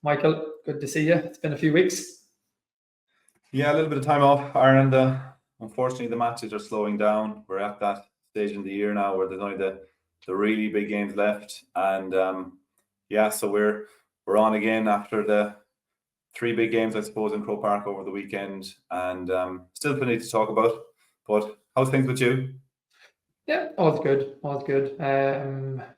Michael, good to see you. It's been a few weeks. Yeah, a little bit of time off, Ireland. Unfortunately, the matches are slowing down. We're at that stage in the year now where there's only the really big games left, and so we're on again after the 3 big games, I suppose, in Croke Park over the weekend, and still plenty to talk about. But how's things with you? Yeah, all's good.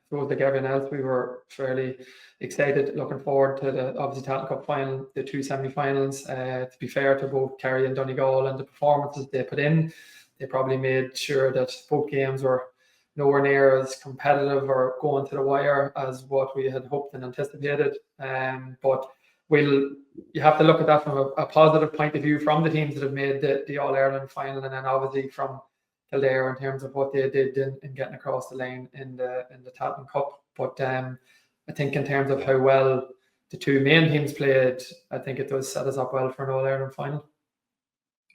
Suppose like everyone else, we were fairly excited, looking forward to the obviously Tailteann Cup final, the 2 semi-finals. To be fair to both Kerry and Donegal and the performances they put in, they probably made sure that both games were nowhere near as competitive or going to the wire as what we had hoped and anticipated. But you have to look at that from a positive point of view from the teams that have made the All-Ireland final, and then obviously from Kildare in terms of what they did in getting across the line in the Tailteann Cup. But I think in terms of how well the 2 main teams played, I think it does set us up well for an All-Ireland final.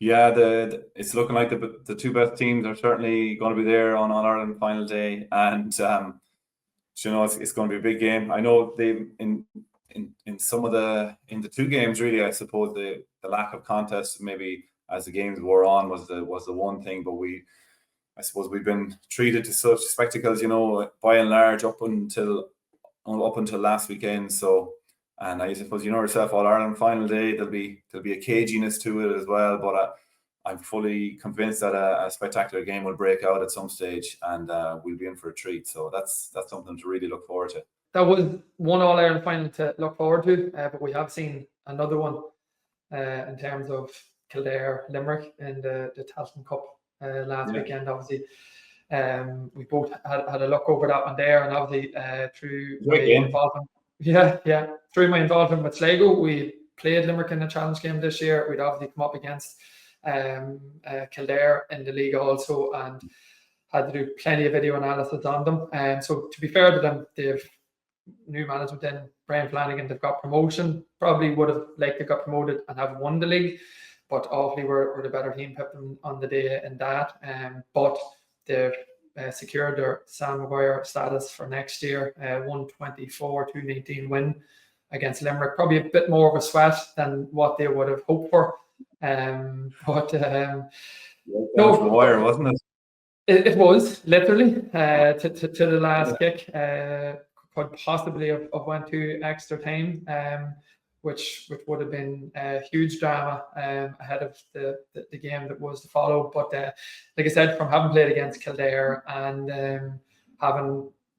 Yeah, it's looking like the 2 best teams are certainly going to be there on All-Ireland final day, and it's going to be a big game. I know they in some of the 2 games, really, I suppose the lack of contest maybe as the games wore on was the one thing, but I suppose we've been treated to such spectacles, by and large up until last weekend. So, and I suppose yourself, All Ireland final day, there'll be a caginess to it as well. But I'm fully convinced that a spectacular game will break out at some stage, and we'll be in for a treat. So that's something to really look forward to. That was one All Ireland final to look forward to, but we have seen another one in terms of Kildare, Limerick in the Tailteann Cup last weekend. Obviously, we both had a look over that one there, and obviously through my involvement, through my involvement with Sligo, we played Limerick in the challenge game this year. We'd obviously come up against Kildare in the league also, and had to do plenty of video analysis on them. So to be fair to them, they've new management in Brian Flanagan, they've got promotion. Probably would have liked to got promoted and have won the league, but awfully we're the better team, picked them on the day in that. But they've secured their Sam Maguire status for next year. 124-219 win against Limerick. Probably a bit more of a sweat than what they would have hoped for. No, the wire, wasn't it? It was literally to the last kick. Could possibly have went to extra time, which would have been a huge drama ahead of the game that was to follow. But like I said, from having played against Kildare and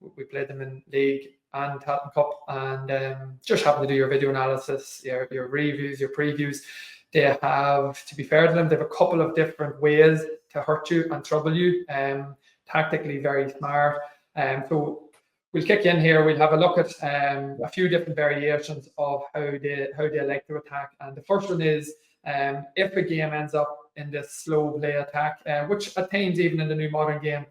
we played them in league and Tailteann Cup, and just having to do your video analysis, your reviews, your previews, they have, to be fair to them, they have a couple of different ways to hurt you and trouble you. Tactically very smart. So we'll kick in here. We'll have a look at a few different variations of how they like to attack. And the first one is if a game ends up in this slow play attack, which at times even in the new modern game,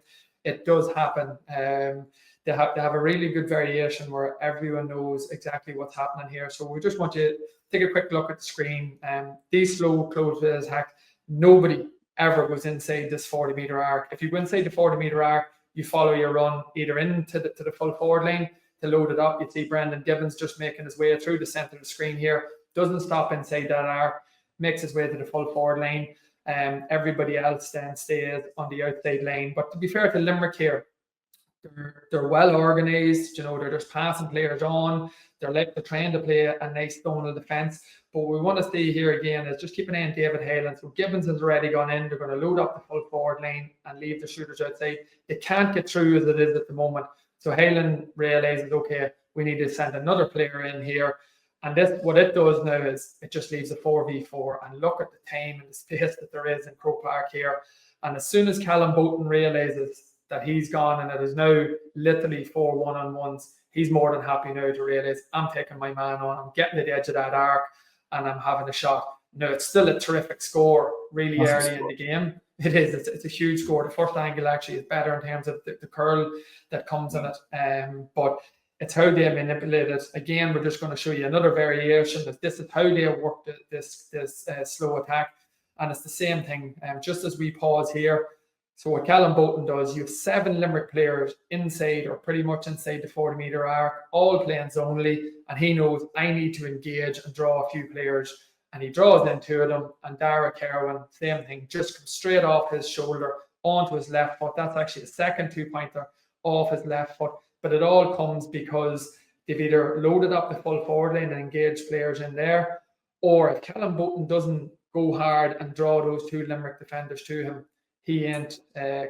it does happen. They have a really good variation where everyone knows exactly what's happening here. So we just want you to take a quick look at the screen. These slow close play attack, nobody ever goes inside this 40-meter arc. If you go inside the 40-meter arc, you follow your run either into the full forward lane to load it up. You see Brendan Gibbons just making his way through the centre of the screen here. Doesn't stop inside that arc, makes his way to the full forward lane. Everybody else then stays on the outside lane. But to be fair to Limerick here, they're well organised. They're just passing players on. They're trying to play a nice zonal defence. But what we want to see here again is just keep an eye on David Hayland. So Gibbons has already gone in. They're going to load up the full forward lane and leave the shooters outside. They can't get through as it is at the moment. So Hayland realises, okay, we need to send another player in here. And what it does now is it just leaves a 4v4. And look at the time and the space that there is in Croke Park here. And as soon as Callum Boughton realises that he's gone and it is now literally 4 one-on-ones, he's more than happy now to realise, I'm taking my man on, I'm getting to the edge of that arc, and I'm having a shot. No, it's still a terrific score really early in the game. It is. It's a huge score. The first angle actually is better in terms of the curl that comes in it. But it's how they manipulate it. Again, we're just going to show you another variation that this is how they work this slow attack. And it's the same thing. Just as we pause here, So what Callum Bowden does, you have 7 Limerick players inside or pretty much inside the 40-metre arc, all playing zonally, and he knows I need to engage and draw a few players, and he draws into them, and Dara Kerwin, same thing, just comes straight off his shoulder onto his left foot. That's actually a second 2-pointer off his left foot, but it all comes because they've either loaded up the full forward line and engaged players in there, or if Callum Bowden doesn't go hard and draw those 2 Limerick defenders to him, he ain't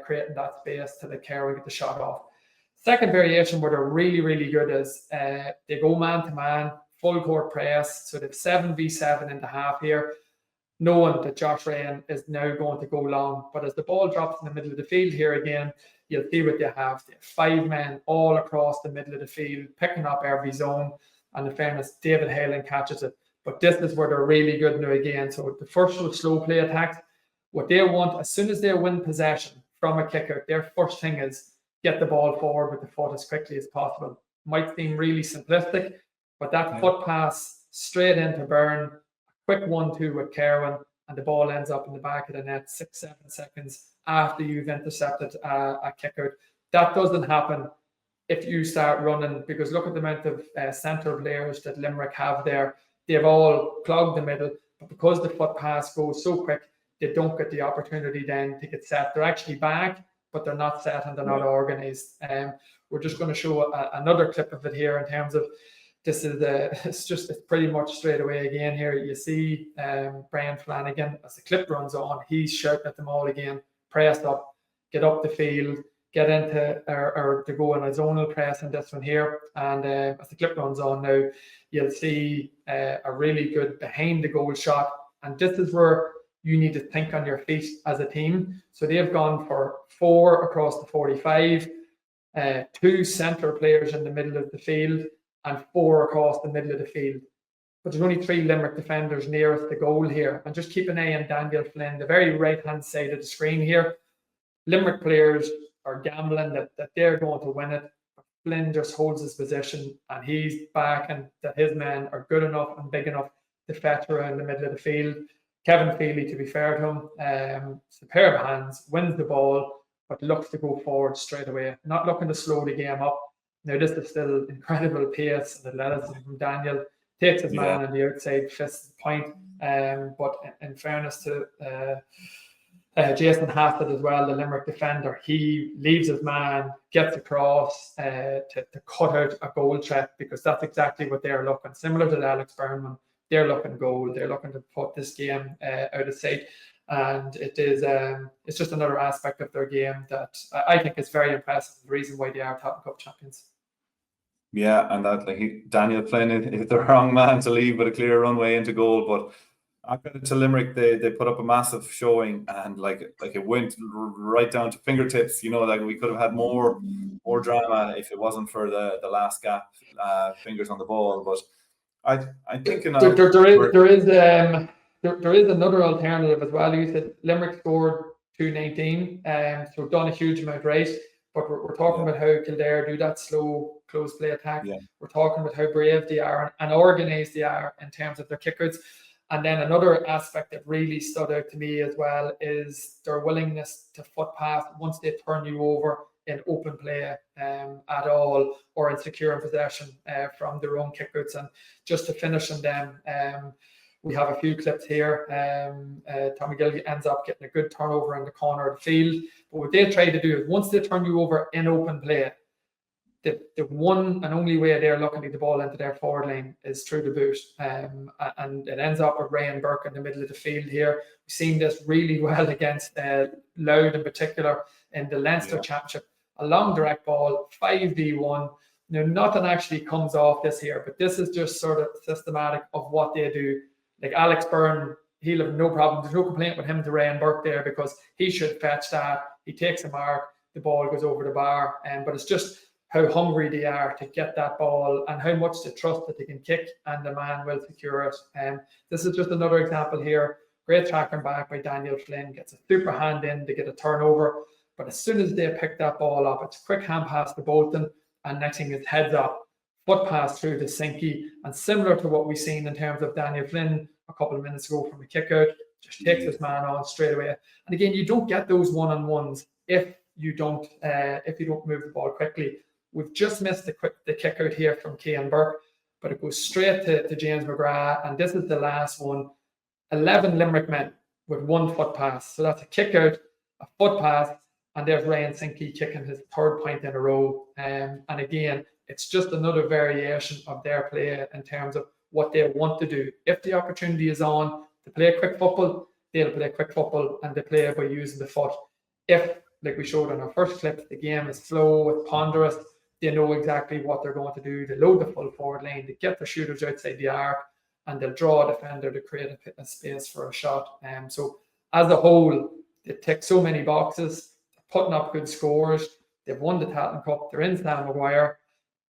creating that space to let Kerry get the shot off. Second variation where they're really, really good is they go man-to-man, full court press, so they've 7v7 in the half here, knowing that Josh Ryan is now going to go long. But as the ball drops in the middle of the field here again, you'll see what they have. They have 5 men all across the middle of the field, picking up every zone. And in fairness, David Halen catches it. But this is where they're really good now again. So the first slow play attacks, what they want, as soon as they win possession from a kicker, their first thing is get the ball forward with the foot as quickly as possible. Might seem really simplistic, but that foot pass straight into Byrne, a quick 1-2 with Kerwin, and the ball ends up in the back of the net 6-7 seconds after you've intercepted a kick out. That doesn't happen if you start running, because look at the amount of centre players that Limerick have there. They've all clogged the middle, but because the foot pass goes so quick, they don't get the opportunity then to get set. They're actually back, but they're not set and they're not organised. We're just going to show another clip of it here in terms of this is it's pretty much straight away again here. You see Brian Flanagan, as the clip runs on, he's shouting at them all again, press up, get up the field, get into or to go in a zonal press in this one here. And as the clip runs on now, you'll see a really good behind the goal shot. And this is where you need to think on your feet as a team. So they've gone for 4 across the 45, 2 centre players in the middle of the field, and 4 across the middle of the field. But there's only 3 Limerick defenders nearest the goal here. And just keep an eye on Daniel Flynn, the very right-hand side of the screen here. Limerick players are gambling that they're going to win it. But Flynn just holds his position, and he's back, and that his men are good enough and big enough to fetch around the middle of the field. Kevin Feely, to be fair to him, it's a pair of hands, wins the ball, but looks to go forward straight away, not looking to slow the game up. Now, this is still incredible pace and athleticism from Daniel. Takes his man on the outside, fists the point. But in fairness to Jason Hassett as well, the Limerick defender, he leaves his man, gets across to cut out a goal threat, because that's exactly what they're looking. Similar to the Alex Byrne, they're looking goal. They're looking to put this game out of sight. And it is it's just another aspect of their game that I think is very impressive. The reason why they are Tailteann Cup champions. Yeah, and that Daniel Flynn is the wrong man to leave with a clear runway into goal. But after to Limerick, they put up a massive showing, and like it went right down to fingertips. Like we could have had more drama if it wasn't for the last gap fingers on the ball. But I'm thinking there is another alternative as well. You said Limerick scored 219, so done a huge amount right. But we're talking about how Kildare do that slow close play attack. Yeah. We're talking about how brave they are and organised they are in terms of their kickouts. And then another aspect that really stood out to me as well is their willingness to foot pass once they turn you over in open play at all, or in securing possession from their own kickouts. And just to finish on them, we have a few clips here. Tommy Gilgy ends up getting a good turnover in the corner of the field. But what they try to do is once they turn you over in open play, the one and only way they're looking to get the ball into their forward line is through the boot. And it ends up with Ryan Burke in the middle of the field here. We've seen this really well against Louth in particular in the Leinster Championship. A long direct ball, 5v1. Nothing actually comes off this here, but this is just sort of systematic of what they do. Like Alex Byrne, he'll have no problem. There's no complaint with him to Ryan Burke there, because he should fetch that. He takes a mark, the ball goes over the bar. But it's just how hungry they are to get that ball and how much they trust that they can kick and the man will secure it. This is just another example here. Great tracking back by Daniel Flynn, gets a super hand in to get a turnover. But as soon as they pick that ball up, it's a quick hand pass to Bolton, and next thing is heads up, foot pass through to Sinky. And similar to what we've seen in terms of Daniel Flynn a couple of minutes ago from a kick out, just takes his man on straight away. And again, you don't get those one-on-ones if you don't move the ball quickly. We've just missed the kick out here from Cian Burke, but it goes straight to James McGrath, and this is the last one. 11 Limerick men with 1 foot pass. So that's a kick out, a foot pass, and there's Ryan Sinky kicking his 3rd point in a row. And again, it's just another variation of their play in terms of what they want to do. If the opportunity is on to play quick football, they'll play quick football and they play by using the foot. If, like we showed on our first clip, the game is slow, it's ponderous, they know exactly what they're going to do. They load the full forward lane, they get the shooters outside the arc, and they'll draw a defender to create a space for a shot. So as a whole, they tick so many boxes, they're putting up good scores, they've won the Tailteann Cup, they're in Sam Maguire.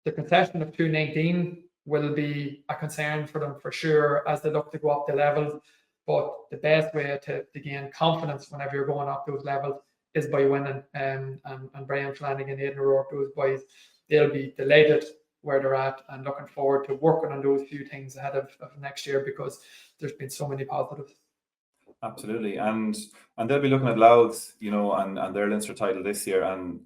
The concession of 219 will be a concern for them for sure as they look to go up the levels. But the best way to gain confidence whenever you're going up those levels is by winning. And Brian Flanagan, Aidan O'Rourke, those boys, they'll be delighted where they're at and looking forward to working on those few things ahead of next year, because there's been so many positives. Absolutely. And they'll be looking at Louth, and their Leinster title this year. And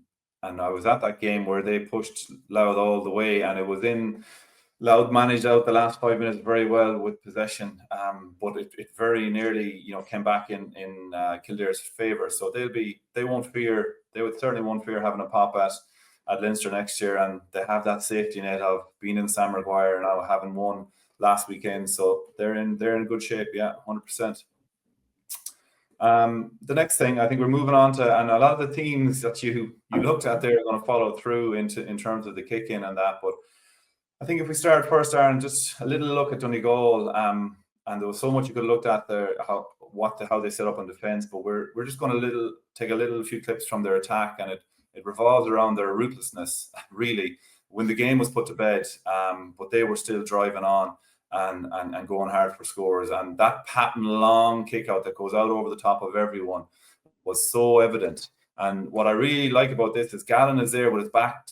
I was at that game where they pushed Louth all the way, and it was in Louth managed out the last 5 minutes very well with possession, but it very nearly, came back in Kildare's favour. So they would certainly won't fear having a pop at Leinster next year, and they have that safety net of being in Sam Maguire now, having won last weekend. So they're in good shape, 100%. The next thing, I think we're moving on to, and a lot of the themes that you looked at there are going to follow through in terms of the kick in and that. But I think if we start first, Aaron, just a little look at Donegal, and there was so much you could have looked at there, how they set up on defence. But we're just going to take a few clips from their attack, and it revolves around their ruthlessness, really, when the game was put to bed, but they were still driving on and going hard for scores. And that pattern long kick out that goes out over the top of everyone was so evident. And what I really like about this is Gallen is there with his back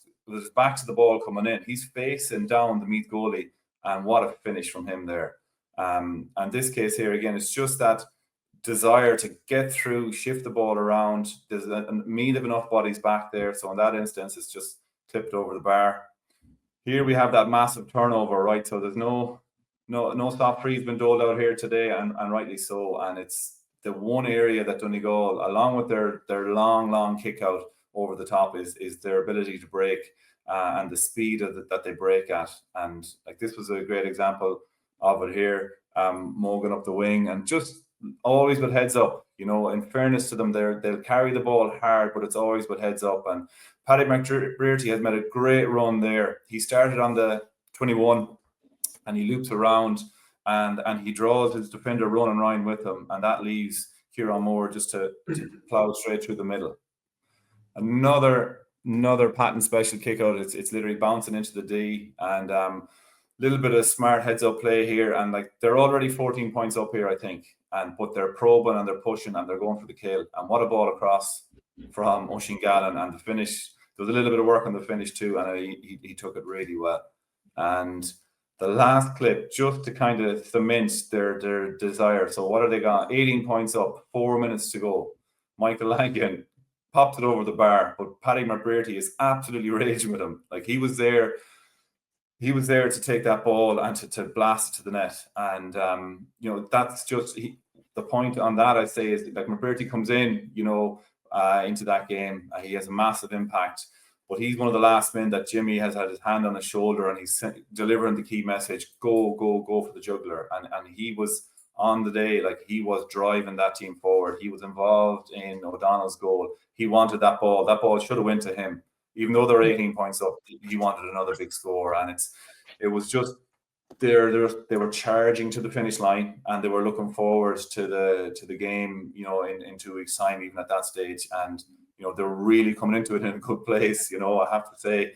to the ball coming in. He's facing down the Meath goalie, and what a finish from him there. And this case here, again, it's just that desire to get through, shift the ball around. There's a Meath of enough bodies back there, so in that instance, it's just clipped over the bar. Here we have that massive turnover, right? So there's no soft freeze been doled out here today, and rightly so. And it's the one area that Donegal, along with their long kick out over the top, is their ability to break and the speed that they break at. And like this was a great example of it here. Morgan up the wing, and just always with heads up. In fairness to them, they'll carry the ball hard, but it's always with heads up. And Paddy McBrearty has made a great run there. He started on the 21 and he loops around and he draws his defender running around with him, and that leaves Kieran Moore just to plough straight through the middle. Another patent special kick out. It's literally bouncing into the D, and little bit of smart heads up play here, and like they're already 14 points up here, I think, but they're probing and they're pushing and they're going for the kill. And what a ball across from Oisín Gallen, and the finish. There was a little bit of work on the finish too, and he took it really well. And the last clip, just to kind of cement their desire. So what have they got? 18 points up, 4 minutes to go. Michael Langan popped it over the bar, but Paddy McBrearty is absolutely raging with him. Like he was there to take that ball and to blast it to the net. And that's just the point on that. I'd say is like McBrearty comes in, into that game. He has a massive impact. But he's one of the last men that Jimmy has had his hand on his shoulder, and he's delivering the key message: go for the juggler. And he was on the day, like he was driving that team forward. He was involved in O'Donnell's goal. He wanted that ball. That ball should have went to him, even though they're 18 points up. He wanted another big score, and it was just they were charging to the finish line, and they were looking forward to the game, in 2 weeks' time, even at that stage. And they're really coming into it in a good place. I have to say,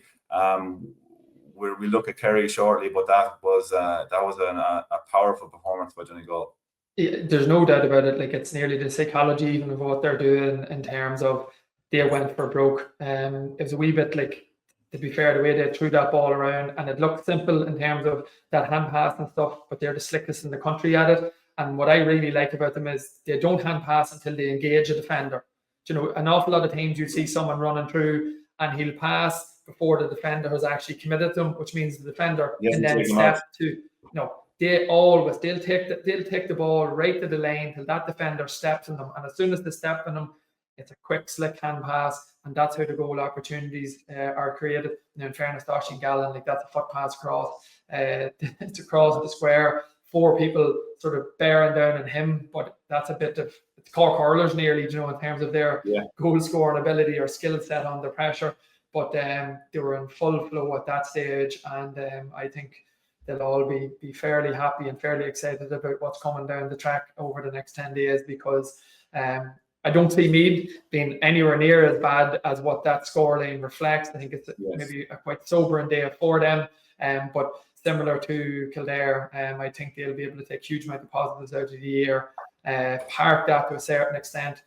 we look at Kerry shortly, but that was a powerful performance by Donegal. Yeah, there's no doubt about it. Like it's nearly the psychology even of what they're doing in terms of they went for broke. It was a wee bit like, to be fair, the way they threw that ball around, and it looked simple in terms of that hand pass and stuff, but they're the slickest in the country at it. And what I really like about them is they don't hand pass until they engage a defender. You know, an awful lot of times you see someone running through and he'll pass before the defender has actually committed to him, which means the defender can then step to, they'll take the ball right to the lane till that defender steps in them. And as soon as they step in them, it's a quick, slick hand pass, and that's how the goal opportunities are created. And in fairness to Oisín Gallen, like that's a foot pass across. It's across the square. 4 people sort of bearing down on him, but that's a bit of it's Cork hurlers nearly, in terms of their goal scoring ability or skill set under pressure. But they were in full flow at that stage, and I think they'll all be fairly happy and fairly excited about what's coming down the track over the next 10 days, because I don't see Meath being anywhere near as bad as what that scoreline reflects. I think it's maybe a quite sobering day for them, but similar to Kildare, I think they'll be able to take huge amount of positives out of the year, park that to a certain extent,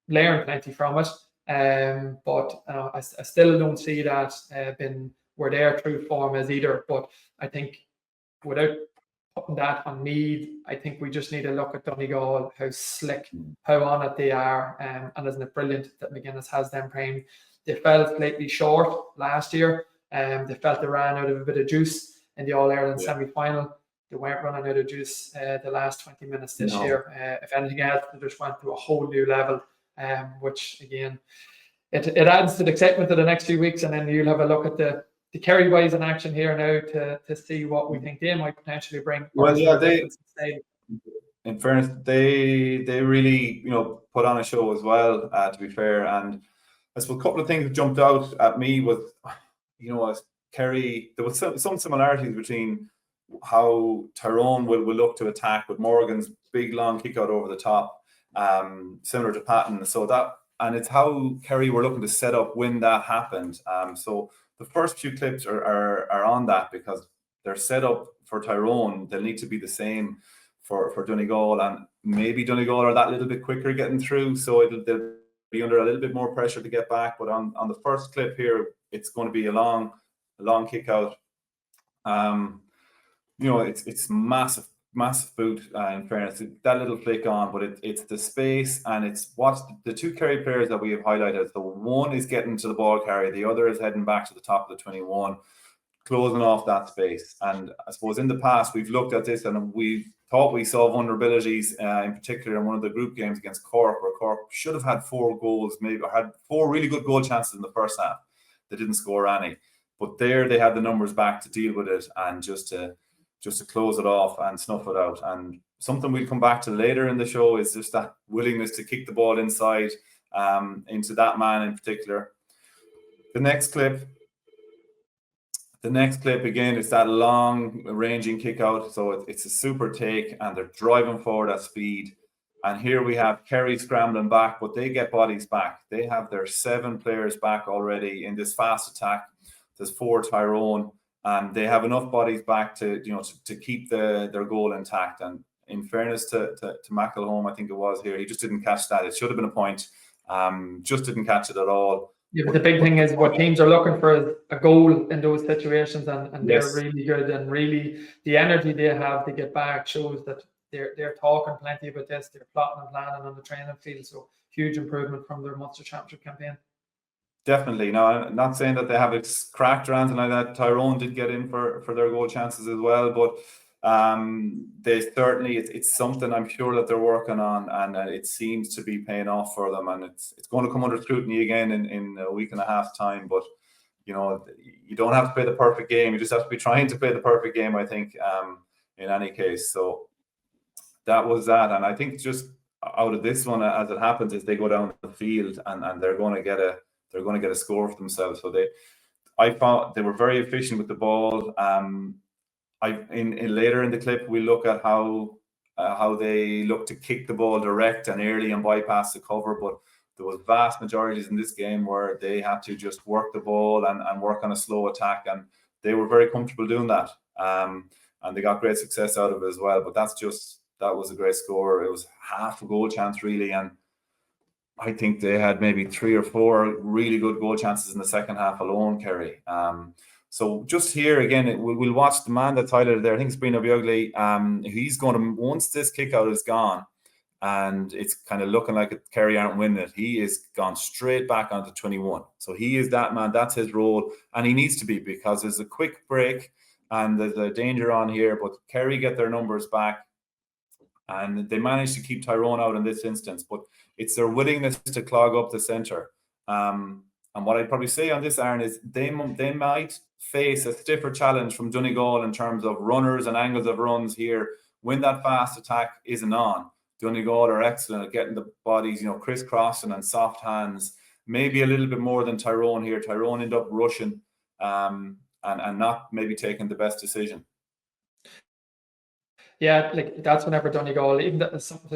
learn plenty from it. But I still don't see that been where their true form is either. But I think without putting that on Meath, I think we just need to look at Donegal, how slick, how on it they are, and isn't it brilliant that McGuinness has them primed. They fell slightly short last year, they felt they ran out of a bit of juice in the All-Ireland semi-final. They weren't running out of juice the last 20 minutes this year. If anything else, they just went to a whole new level, which again, it adds to the excitement of the next few weeks, and then you'll have a look at the Kerry boys in action here now to see what we think they might potentially bring. Well, in fairness, they really put on a show as well. To be fair, and I suppose a couple of things that jumped out at me was, as Kerry, there was some similarities between how Tyrone will look to attack with Morgan's big long kick out over the top, similar to Patton. So that, and it's how Kerry were looking to set up when that happened. So the first few clips are on that, because they're set up for Tyrone. They'll need to be the same for Donegal, and maybe Donegal are that little bit quicker getting through, so they'll be under a little bit more pressure to get back. But on the first clip here, it's going to be a long kick out. It's massive boot, in fairness. That little flick on, but it's the space, and it's what the 2 Kerry players that we have highlighted. The one is getting to the ball carrier, the other is heading back to the top of the 21, closing off that space. And I suppose in the past we've looked at this and we thought we saw vulnerabilities, in particular in one of the group games against Cork, where Cork should have had 4 goals, maybe had 4 really good goal chances in the first half. They didn't score any, but there they had the numbers back to deal with it and just to close it off and snuff it out. And something we'll come back to later in the show is just that willingness to kick the ball inside, into that man in particular. The next clip again is that long ranging kick out. So it's a super take, and they're driving forward at speed. And here we have Kerry scrambling back, but they get bodies back. They have their 7 players back already in this fast attack. There's 4 Tyrone, and they have enough bodies back to keep their goal intact. And in fairness to McElhone, I think it was here, he just didn't catch that. It should have been a point. Just didn't catch it at all. Yeah, but the big thing is what teams are looking for is a goal in those situations, and they're really good, and really the energy they have to get back shows that they're talking plenty about this. They're plotting and planning on the training field. So huge improvement from their Munster Championship campaign. Definitely. Now, I'm not saying that they have it cracked or anything like that. Tyrone did get in for their goal chances as well, but they certainly, it's something I'm sure that they're working on, and it seems to be paying off for them, and it's going to come under scrutiny again in a week and a half time. But you don't have to play the perfect game. You just have to be trying to play the perfect game, I think, in any case. So that was that. And I think just out of this one, as it happens, is they go down the field and they're going to get a score for themselves. So I found they were very efficient with the ball. In later in the clip, we look at how they look to kick the ball direct and early and bypass the cover. But there was vast majorities in this game where they had to just work the ball and work on a slow attack, and they were very comfortable doing that. And they got great success out of it as well. But that was a great score. It was half a goal chance really, and I think they had maybe 3 or 4 really good goal chances in the second half alone, Kerry. So just here again, we'll watch the man that's highlighted there. I think it's Brino Biogli. He's going to, once this kick out is gone, and it's kind of looking like Kerry aren't winning it, he is gone straight back onto 21. So he is that man. That's his role, and he needs to be, because there's a quick break and there's a danger on here. But Kerry get their numbers back, and they managed to keep Tyrone out in this instance. But it's their willingness to clog up the centre. And what I'd probably say on this, Aaron, is they might face a stiffer challenge from Donegal in terms of runners and angles of runs here when that fast attack isn't on. Donegal are excellent at getting the bodies, crisscrossing and soft hands, maybe a little bit more than Tyrone here. Tyrone end up rushing and not maybe taking the best decision. Yeah, like that's whenever Donegal, even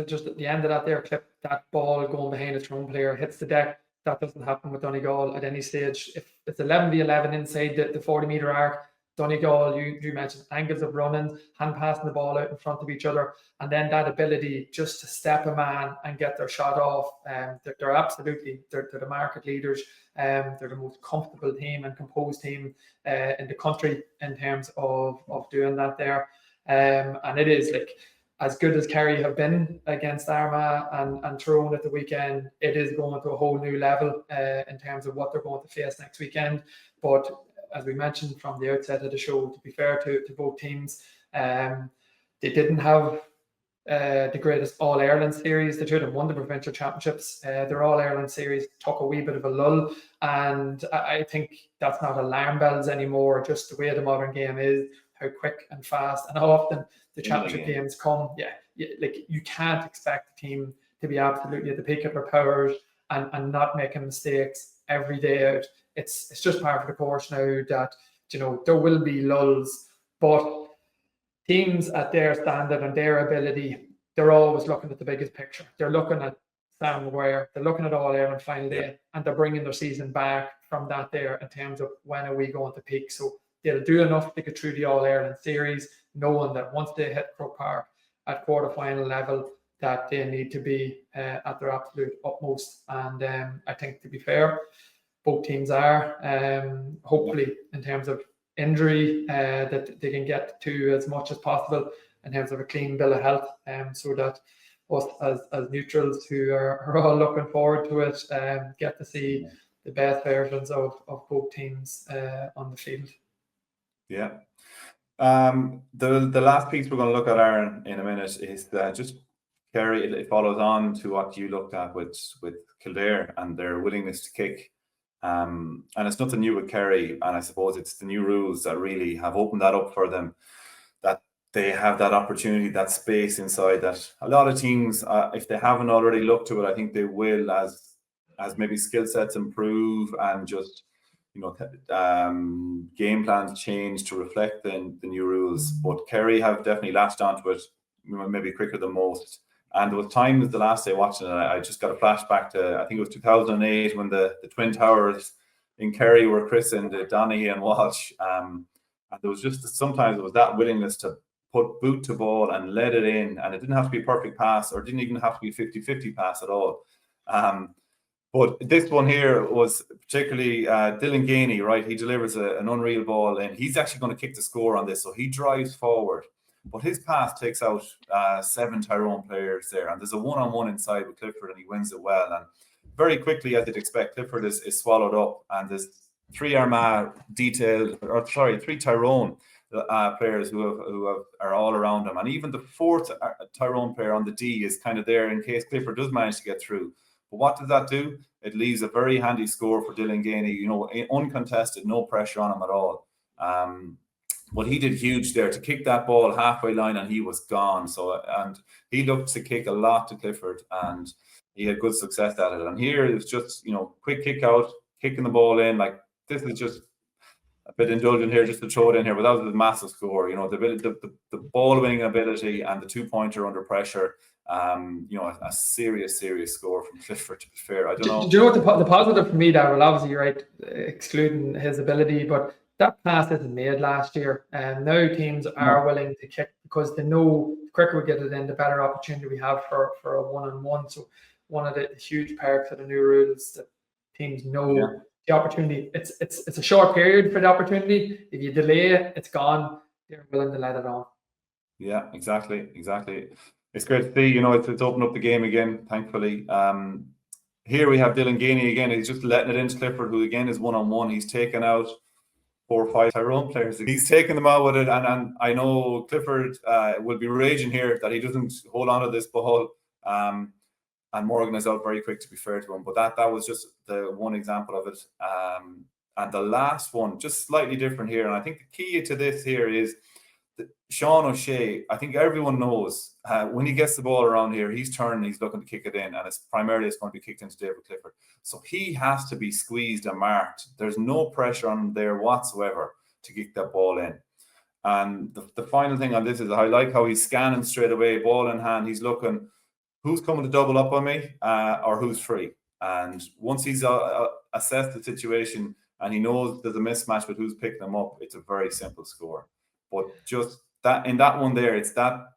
just at the end of that there clip, that ball going behind a Tyrone player hits the deck. That doesn't happen with Donegal at any stage. If it's 11v11 inside the 40-metre arc, Donegal, you mentioned angles of running, hand passing the ball out in front of each other, and then that ability just to step a man and get their shot off. They're absolutely, they're the market leaders. They're the most comfortable team and composed team in the country in terms of doing that there. And it is like, as good as Kerry have been against Armagh and Tyrone at the weekend, it is going to a whole new level in terms of what they're going to face next weekend. But as we mentioned from the outset of the show, to be fair to both teams, they didn't have the greatest All-Ireland series. They should have won the provincial championships. Their All-Ireland series took a wee bit of a lull, and I think that's not alarm bells anymore, just the way the modern game is, how quick and fast and how often the championship games come. Like you can't expect the team to be absolutely at the peak of their powers and not making mistakes every day out. It's just part of the course now that, there will be lulls, but teams at their standard and their ability, they're always looking at the biggest picture. They're looking at Sam Maguire, they're looking at All-Ireland final day, and they're bringing their season back from that there in terms of when are we going to peak. So they'll do enough to get through the All-Ireland series, knowing that once they hit Croke Park at quarter-final level, that they need to be at their absolute utmost. And I think, to be fair, both teams are. Hopefully, in terms of injury, that they can get to as much as possible in terms of a clean bill of health, so that us as neutrals who are all looking forward to it get to see the best versions of both teams on the field. Yeah. The last piece we're going to look at, Aaron, in a minute is just Kerry. It follows on to what you looked at with Kildare and their willingness to kick. And it's nothing new with Kerry, and I suppose it's the new rules that really have opened that up for them, that they have that opportunity, that space inside that a lot of teams, if they haven't already looked to it, I think they will as maybe skill sets improve and just game plans change to reflect the new rules. But Kerry have definitely latched onto it maybe quicker than most. And there was times the last day watching it, I just got a flashback to, I think it was 2008 when the Twin Towers in Kerry were christened Donaghy and Walsh. And there was just sometimes it was that willingness to put boot to ball and let it in. And it didn't have to be a perfect pass, or it didn't even have to be a 50-50 pass at all. But this one here was particularly Dylan Gainey, right? He delivers an unreal ball, and he's actually going to kick the score on this. So he drives forward, but his pass takes out 7 Tyrone players there. And there's a one-on-one inside with Clifford, and he wins it well. And very quickly, as you'd expect, Clifford is swallowed up. And there's 3 Tyrone players who are all around him. And even the 4th Tyrone player on the D is kind of there in case Clifford does manage to get through. But what does that do? It leaves a very handy score for Dylan Gainey, uncontested, no pressure on him at all. But he did huge there to kick that ball halfway line, and he was gone. So, and he looked to kick a lot to Clifford, and he had good success at it. And here it was just, quick kick out, kicking the ball in. Like, this is just a bit indulgent here, just to throw it in here, but that was a massive score. The ball winning ability and the 2-pointer under pressure. A serious score from Clifford, to be fair. I don't know. Do you know what the positive for me there? Well, obviously, you're right, excluding his ability, but that pass isn't made last year. And now teams are willing to kick because they know the quicker we get it in, the better opportunity we have for a one-on-one. So one of the huge perks of the new rules that teams know the opportunity. It's a short period for the opportunity. If you delay it, it's gone. They're willing to let it on. Yeah, exactly. It's great to see, it's opened up the game again, thankfully. Here we have Dylan Gainey again. He's just letting it into Clifford, who again is one-on-one. He's taken out 4 or 5 Tyrone players. He's taken them out with it, and I know Clifford will be raging here that he doesn't hold on to this ball. And Morgan is out very quick, to be fair to him. But that was just the one example of it. And the last one, just slightly different here. And I think the key to this here is that Sean O'Shea, I think everyone knows when he gets the ball around here, he's turning, he's looking to kick it in. And it's going to be kicked into David Clifford. So he has to be squeezed and marked. There's no pressure on him there whatsoever to kick that ball in. And the final thing on this is I like how he's scanning straight away, ball in hand. He's looking, who's coming to double up on me or who's free? And once he's assessed the situation and he knows there's a mismatch with who's picking them up, it's a very simple score. But just that in that one there, it's that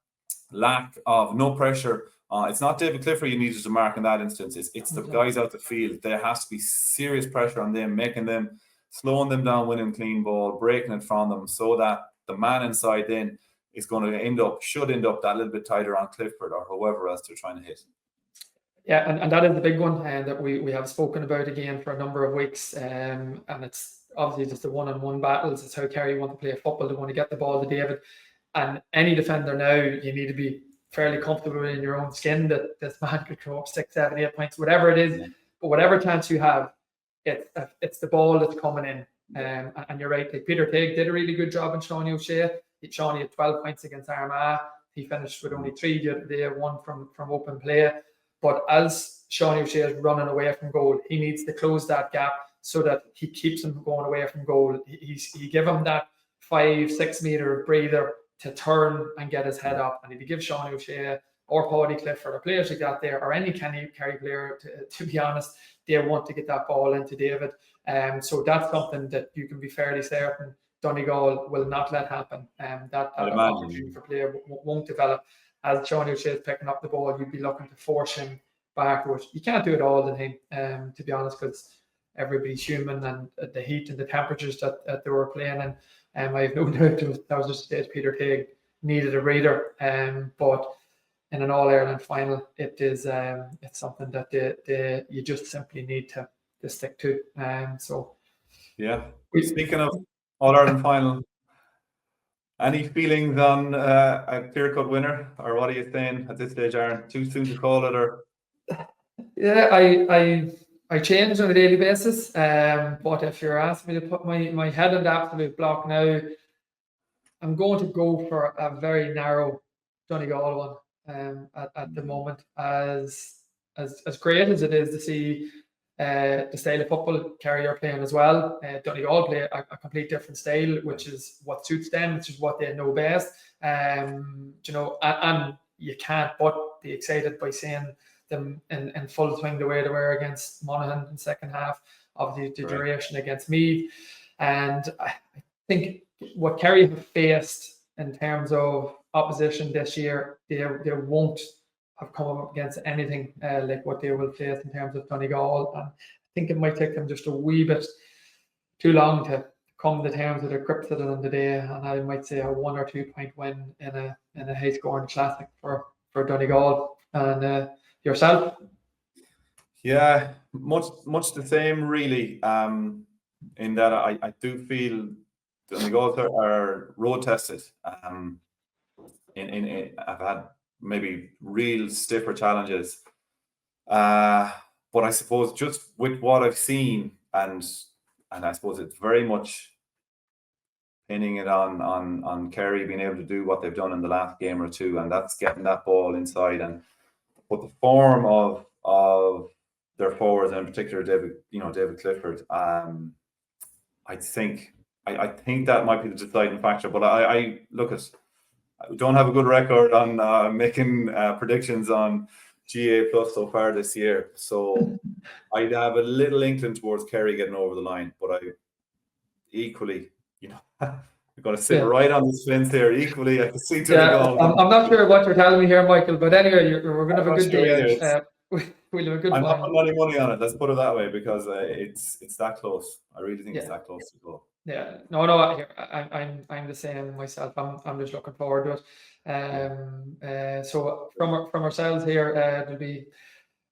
lack of no pressure. It's not David Clifford you needed to mark in that instance. It's the guys out the field. There has to be serious pressure on them, making them, slowing them down, winning clean ball, breaking it from them, so that the man inside then is going to should end up that little bit tighter on Clifford or whoever else they're trying to hit. Yeah, and that is the big one that we have spoken about again for a number of weeks. And it's obviously just the one-on-one battles. It's how Kerry want to play football. They want to get the ball to David. And any defender now, you need to be fairly comfortable in your own skin that this man could throw up 6, 7, 8 points, whatever it is. But whatever chance you have, it's the ball that's coming in. And you're right, like Peter Teague did a really good job in Sean O'Shea. Sean had 12 points against Armagh. He finished with only 3 the other day, 1 from open play. But as Sean O'Shea is running away from goal, he needs to close that gap so that he keeps him going away from goal. He give him that 5-6 meter breather to turn and get his head up. And if you give Sean O'Shea or Paddy Clifford or players like that there, or any Kerry player, to be honest, they want to get that ball into David. So that's something that you can be fairly certain Donegal will not let happen. That opportunity for player won't develop. As Sean O'Shea is picking up the ball, you'd be looking to force him backwards. You can't do it all the time, to be honest, because everybody's human, and the heat and the temperatures that they were playing in. I have no doubt that was just a stage Peter Teague needed a reader. But in an All-Ireland final, it's something that you just simply need to stick to. Speaking of All-Ireland final, any feelings on a clear-cut winner, or what are you saying at this stage, Aaron? Too soon to call it, or? Yeah, I change on a daily basis. But if you're asking me to put my head on the absolute block now, I'm going to go for a very narrow Donegal one at the moment. As great as it is to see the style of football Kerry are playing as well, Donegal play a complete different style, which is what suits them, which is what they know best. And you can't but be excited by seeing them in full swing the way they were against Monaghan in the second half, obviously the duration against Meath. And I think what Kerry have faced in terms of opposition this year, they won't have come up against anything like what they will face in terms of Donegal. And I think it might take them just a wee bit too long to come to terms with a grip to it on the day. And I might say a 1 or 2 point win in a high scoring classic for Donegal. And yourself? Yeah, much the same, really. In that I do feel Donegal are road tested. I've had maybe real stiffer challenges, but I suppose just with what I've seen, and I suppose it's very much pinning it on Kerry being able to do what they've done in the last game or two, and that's getting that ball inside. But the form of their forwards, and in particular David Clifford, I think that might be the deciding factor. But I don't have a good record on making predictions on GA Plus so far this year, so I'd have a little inkling towards Kerry getting over the line. But I equally, I'm going to sit right on this fence here. Equally, I can see Donegal. I'm not sure what you're telling me here, Michael, but anyway, we're going to have a good day. we'll have a good I'm not final. putting any money on it. Let's put it that way, because it's that close. I really think it's Yeah. that close to go. Yeah, no, here, I'm the same myself. I'm just looking forward to it. So from ourselves here, there'll be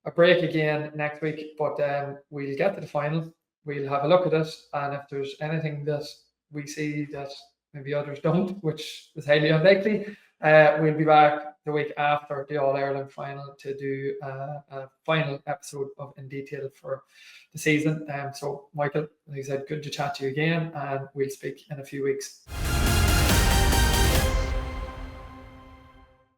a break again next week, but we'll get to the final. We'll have a look at it, and if there's anything that we see that maybe others don't, which is highly unlikely, we'll be back the week after the All-Ireland final to do a final episode of In Detail for the season. So, Michael, like I said, good to chat to you again, and we'll speak in a few weeks.